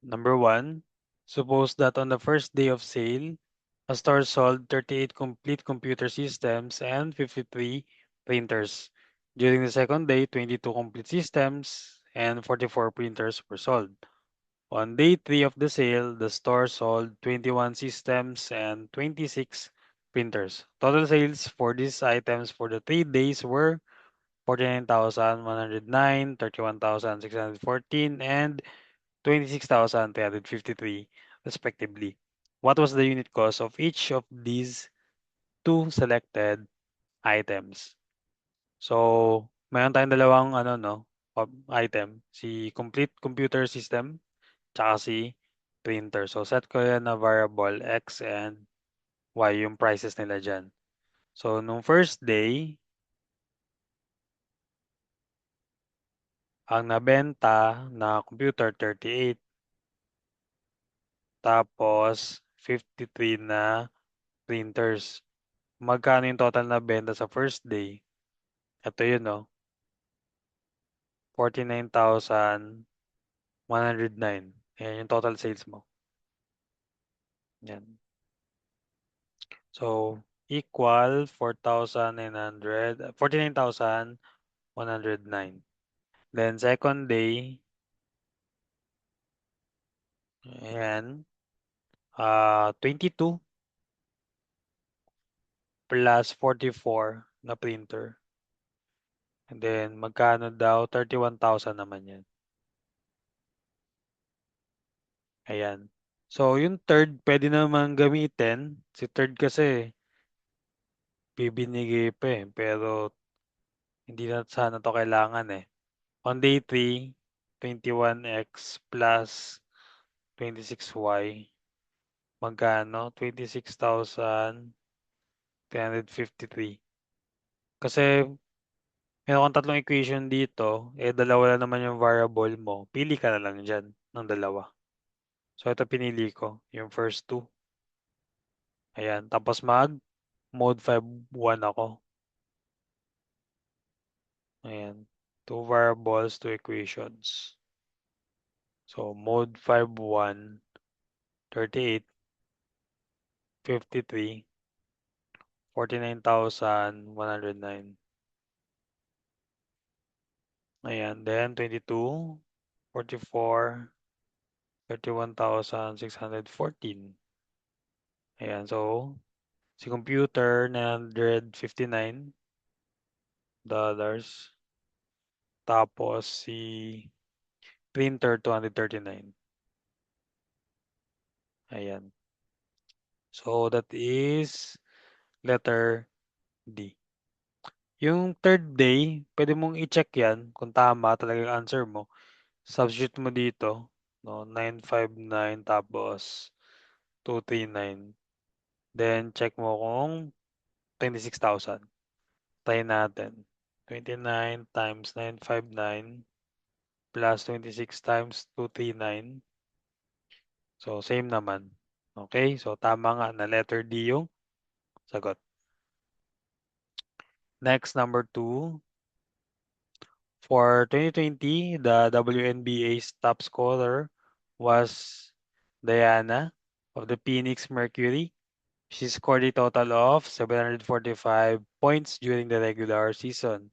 Number 1, suppose that on the first day of sale, a store sold 38 complete computer systems and 53 printers. During the second day, 22 complete systems and 44 printers were sold. On day 3 of the sale, the store sold 21 systems and 26 printers. Total sales for these items for the 3 days were 49,109, 31,614, and 26,353 respectively. What was the unit cost of each of these two selected items? So, mayroon tayong dalawang item, si complete computer system tsaka si printer. So, set ko yan na variable X and Y yung prices nila dyan. So, nung first day, ang nabenta na computer 38, tapos 53 na printers. Magkano yung total na benta sa first day? Ito yun, no? 49,109. Ayan yung total sales mo. Yan. So, equal 49,109. Then, second day, ayan, 22 plus 44 na printer. And then, magkano daw? 31,000 naman yan. Ayan. So, yung third, pwede naman gamitin. Si third kasi, bibinigay pa eh. Pero, hindi na sana to kailangan eh. On day 3, 21x plus 26y. Magkano? 26,353. Kasi, meron kang tatlong equation dito. Eh, dalawa lang naman yung variable mo. Pili ka na lang dyan ng dalawa. So, ito pinili ko. Yung first two. Ayan. Tapos mode 5 1 ako. Ayan. Two variables, two equations. So, mode 5 1, 38, 53, 49,109. Ayan. Then, 22, 44, 31,614. Ayan. So, si computer, $959. Tapos, si printer, 239. Ayan. So, that is letter D. Yung third day, pwede mong i-check yan kung tama talaga yung answer mo. Substitute mo dito, no, 959 tapos 239. Then, check mo kung 26,000. Try natin. 29 times 959 plus 26 times 239. So, same naman. Okay? So, tama nga na letter D yung sagot. Next, number 2. For 2020, the WNBA's top scorer was Diana of the Phoenix Mercury. She scored a total of 745 points during the regular season.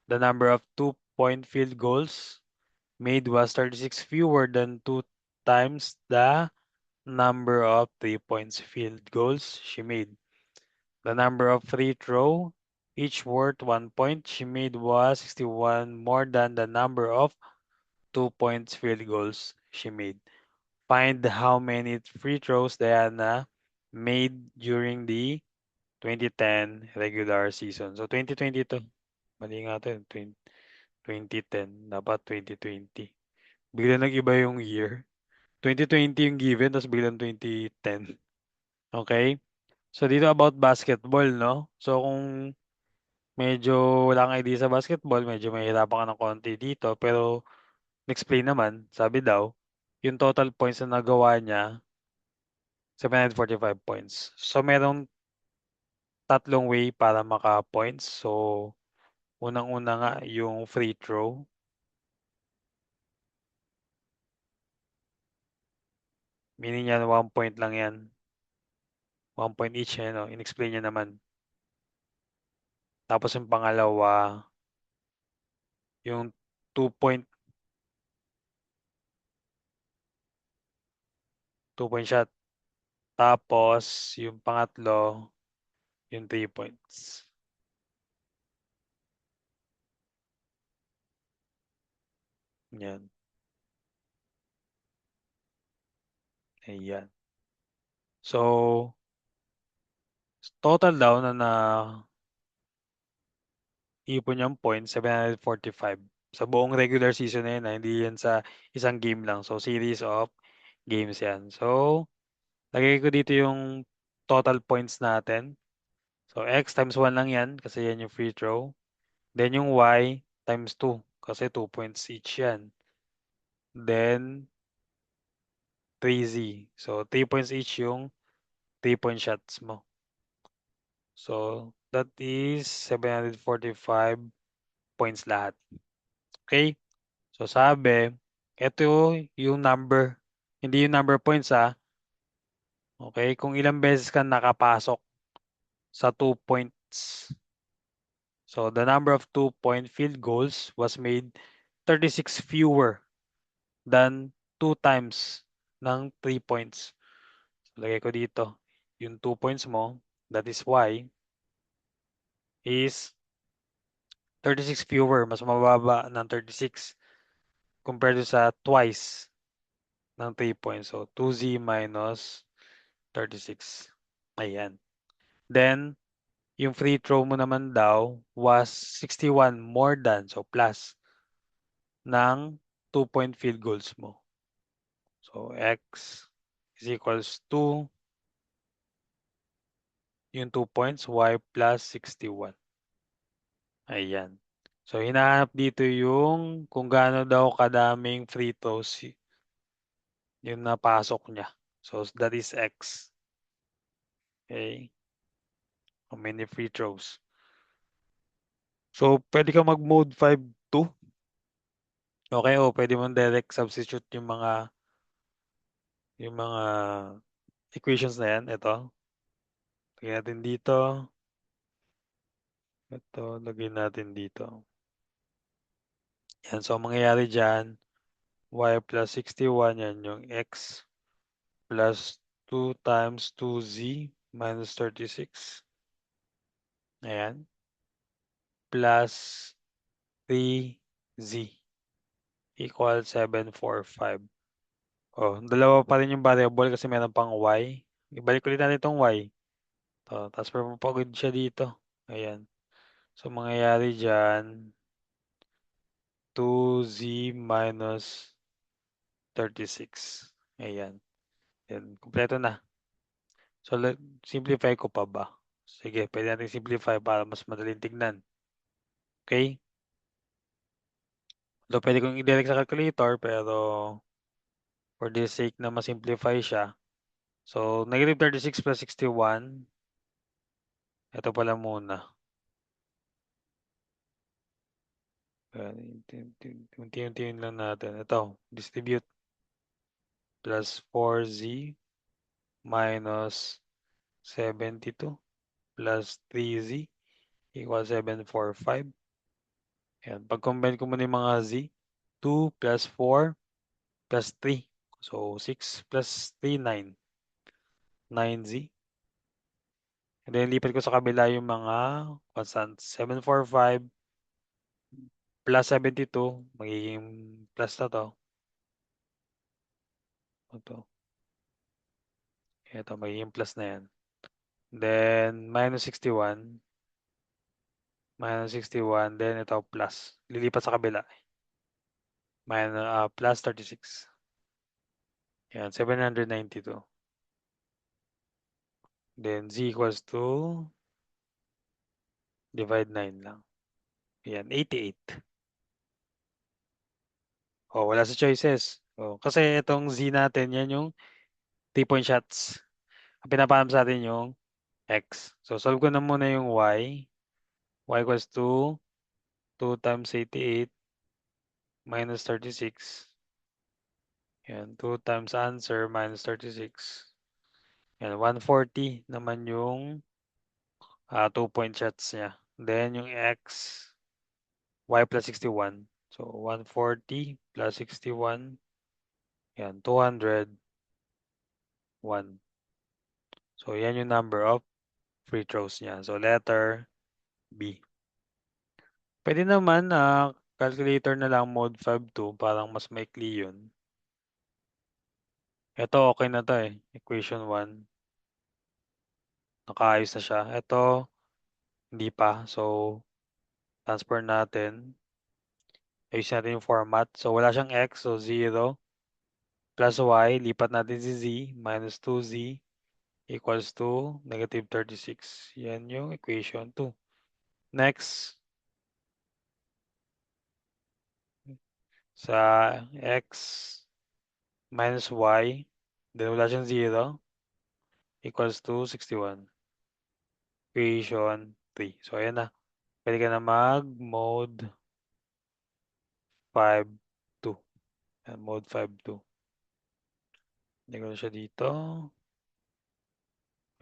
The number of two-point field goals made was 36 fewer than 2 times the number of 3-point field goals she made. The number of free throw, each worth 1 point, she made was 61 more than the number of 2-point field goals she made. Find how many free throws Diana made during the 2010 regular season. So, 2022. Mali nga ito. 2010. Dapat 2020. Bigla nag-iba yung year. 2020 yung given, tapos biglang 2010. Okay? So, dito about basketball, no? So, kung medyo wala kang idea sa basketball, medyo mahirapan ka ng konti dito. Pero, explain naman, sabi daw, yung total points na nagawa niya, 745 points. So, merong tatlong way para maka-points. So, unang-una nga yung free throw. Meaning yan, 1 point lang yan. 1 point each, no? In-explain niya naman. Tapos yung pangalawa, yung 2 point, 2 point shot. Tapos, yung pangatlo, yung 3 points. Yan. Ayan. So, total daw na ipon niyang points, 745. Sa buong regular season na yun, hindi yan sa isang game lang. So, series of games yan. So, lagay ko dito yung total points natin. So, X times 1 lang yan kasi yan yung free throw. Then, yung Y times 2 kasi 2 points each yan. Then, 3Z. So, 3 points each yung 3-point shots mo. So, that is 745 points lahat. Okay? So, sabi, ito yung number. Hindi yung number points Okay? Kung ilang beses ka nakapasok sa 2 points. So, the number of 2-point field goals was made 36 fewer than 2 times ng 3 points. So, lagay ko dito. Yung 2 points mo, that is Y, is 36 fewer. Mas mababa ng 36 compared to sa twice ng 3 points. So, 2Z minus 36. Ayan. Then, yung free throw mo naman daw was 61 more than, so plus, ng 2-point field goals mo. So, X is equals to yung 2 points, Y plus 61. Ayan. So, hinahanap dito yung kung gaano daw kadaming free throws yung napasok niya. So, that is X. Okay. How many free throws? So, pwede ka mag-mode 5-2. Okay, o pwede mong direct substitute yung mga equations na yan. Ito. Lagyan natin dito. Ito, lagyan natin dito. Yan, so mangyayari dyan, y plus 61, yan yung x plus 2 times 2z minus 36. Ayan. Plus 3z equals 745. Oh, dalawa pa rin yung variable kasi meron pang y. Ibalik ulit natin itong y. Tapos papagod siya dito. Ayan. So, mangyayari dyan, 2z minus 36. Ayan. Yan. Kompleto na. So, simplify ko pa ba? Sige, pwede natin simplify para mas madaling tignan. Okay? So, pwede kong i-direct sa calculator, pero for the sake na masimplify siya. So, negative 36 plus 61. Ito pala muna. Unti-untiin lang natin. Ito, distribute plus 4z minus 72 plus 3z equals 745. Ayan. Pag-combine ko muna yung mga z, 2 plus 4 plus 3. So, 6 plus 3, 9. 9z. And then, lipat ko sa kabila yung mga constants. 745 plus 72, magiging plus na to. Ito. Ito, magiging plus na yan. Then, minus 61. Minus 61. Then, ito, plus. Lilipat sa kabila. Plus 36. Yan, 792. Then, z equals to divide 9 lang. Yan, 88. Oh, wala sa choices. Oh, kasi itong z natin, yan yung 3-point shots. Ang pinapalam sa atin yung x. So, solve ko na muna yung y. Y equals to 2 times 88 minus 36 Yan, 2 times answer minus 36. Yan, 140 naman yung 2-point shots niya. Then yung x, y plus 61. So 140 plus 61, yan, 201. So yan yung number of free throws niya. So letter B. Pwede naman calculator na lang mode 5-2, parang mas maikli yun. Ito okay na to eh. Equation 1. Nakaayos na siya. Ito, hindi pa. So, transfer natin. Ayusin natin yung format. So, wala siyang x. So, 0 plus y. Lipat natin si z. Minus 2z equals to negative 36. Yan yung equation 2. Next, sa x minus y. Then, wala siyang 0 equals to 61. Equation 3. So, ayan na. Pwede ka na mag-mode 5-2. Mode 5-2. Hindi ko na siya dito.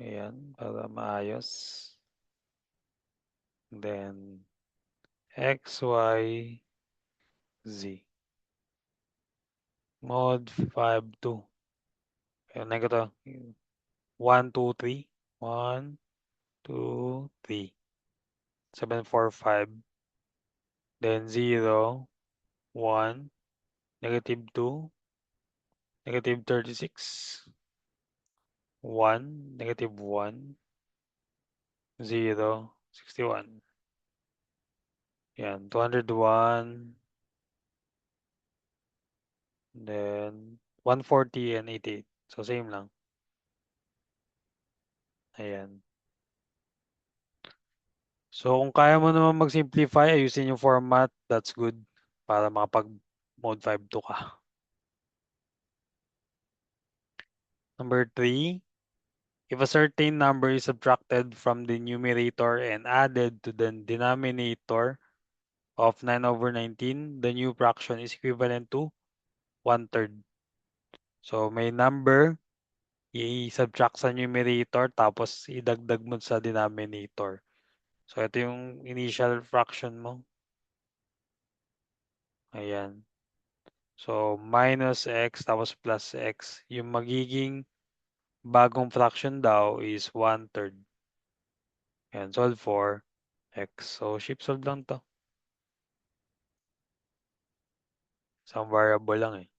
Ayan, para maayos. Then, X, Y, Z. Mode 5-2. Ayan, ko to. 1, 2, 3. 1, 2, 3. 7, 4, 5. Then 0, 1, negative 2, negative 36. 1, negative 1, 0, 61. Yan, 201. Then 140 and 88. So same lang. Ayan. So kung kaya mo naman mag-simplify, ayusin yung format, that's good. Para makapag mode 5-2 ka. Number 3, if a certain number is subtracted from the numerator and added to the denominator of 9/19, the new fraction is equivalent to 1/3. So may number, i-subtract sa numerator tapos idagdag mo sa denominator. So ito yung initial fraction mo. Ayan. So minus x tapos plus x. Yung magiging bagong fraction daw is 1/3. Ayan, solve for x. So shift solve lang to. Isang variable lang eh.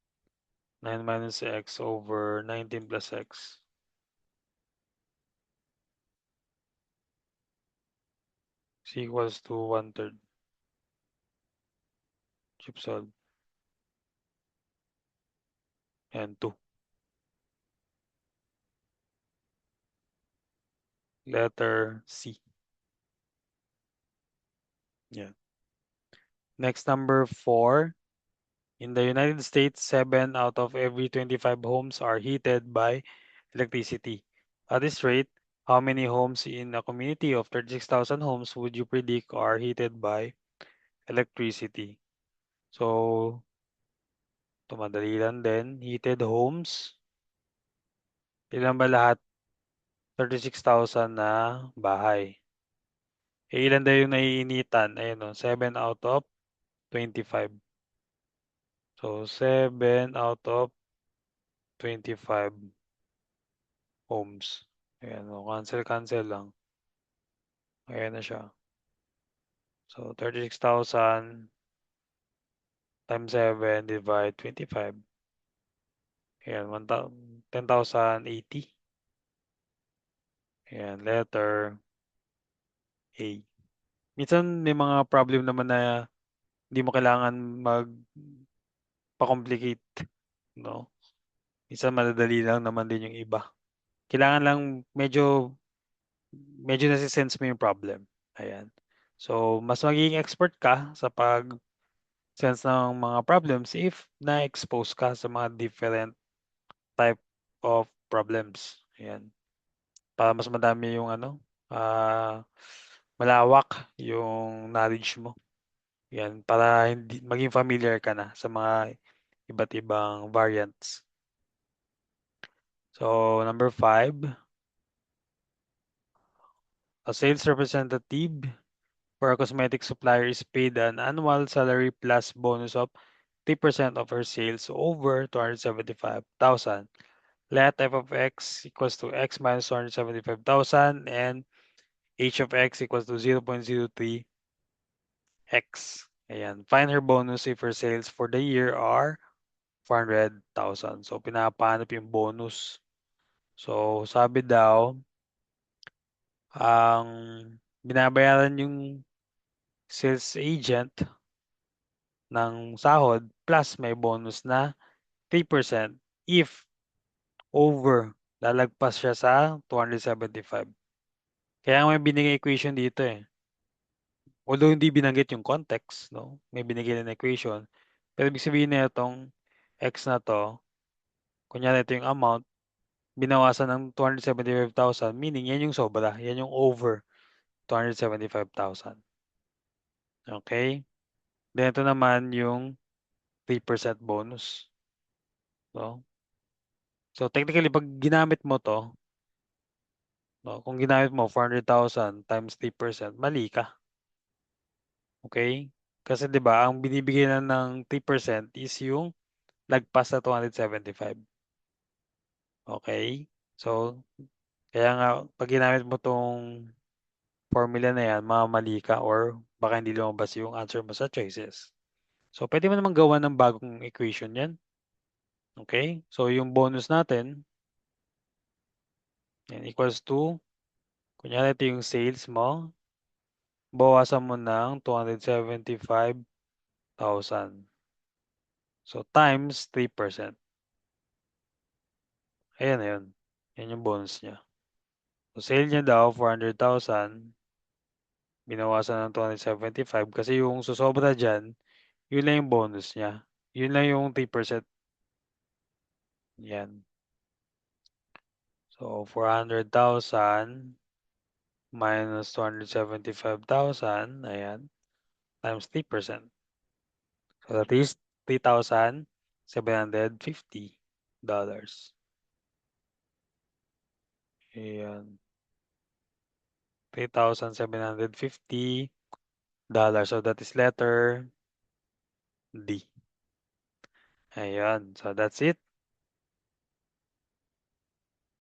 9 minus x over 19 plus x. Is equals to 1/3. Shift solve. And 2. Letter C. Yeah. Next, number 4. In the United States, 7 out of every 25 homes are heated by electricity. At this rate, how many homes in a community of 36,000 homes would you predict are heated by electricity? So, ito madali lang din. Heated homes. Ilan ba lahat? 36,000 na bahay. Ilan daw yung naiinitan? Ayun o, 7 out of 25. So, 7 out of 25 homes. Ayan o, cancel lang. Ayan na siya. So, 36,000 times 7 divide 25. Ayan, 10,080. Ayan, letter A. Minsan may mga problem naman na hindi mo kailangan magpa-complicate, no? Minsan madadali lang naman din yung iba. Kailangan lang medyo nasi-sense mo yung problem. Ayan. So, mas magiging expert ka sa pag-sense ng mga problems if na-expose ka sa mga different type of problems. Ayan. Para mas madami yung malawak yung knowledge mo. Yan, para hindi maging familiar ka na sa mga iba't ibang variants. So, number 5, a sales representative for a cosmetic supplier is paid an annual salary plus bonus of 3% of her sales over 275,000. Let f of x equals to x minus 275,000 and h of x equals to 0.03x. Ayan. Find her bonus if her sales for the year are 400,000. So, pinapahanap yung bonus. So, sabi daw, ang binabayaran yung sales agent ng sahod plus may bonus na 3% if over lalagpas siya sa 275. Kaya may binigay equation dito eh. Although hindi binanggit yung context, no? May binigay na equation. Pero ibig sabihin na itong x na to, kunyari ito yung amount, binawasan ng 275,000, meaning yan yung sobra. Yan yung over 275,000. Okay? Then ito naman yung 3% bonus. No? So technically, pag ginamit mo to, no, kung ginamit mo 400,000 times 3%, mali ka. Okay? Kasi 'di ba, ang binibigay na ng 3% is yung lagpas sa 275. Okay? So, kaya nga pag ginamit mo tong formula na yan, mamamali ka or baka hindi lumabas yung answer mo sa choices. So, pwede mo naman gawa ng bagong equation yan. Okay? So, yung bonus natin, yan equals to, kunyari ito yung sales mo, bawasan mo ng 275,000. So, times 3%. Ayan na yun. Yan yung bonus niya. So, sale niya daw, 400,000. Binawasan ng 275 kasi yung susobra dyan, yun lang yung bonus niya. Yun lang yung 3%. Yan. So, 400,000 minus 275,000, ayan, times 3%. So, that is $3,750. Ayan. $3,750. So, that is letter D. Ayan. So, that's it.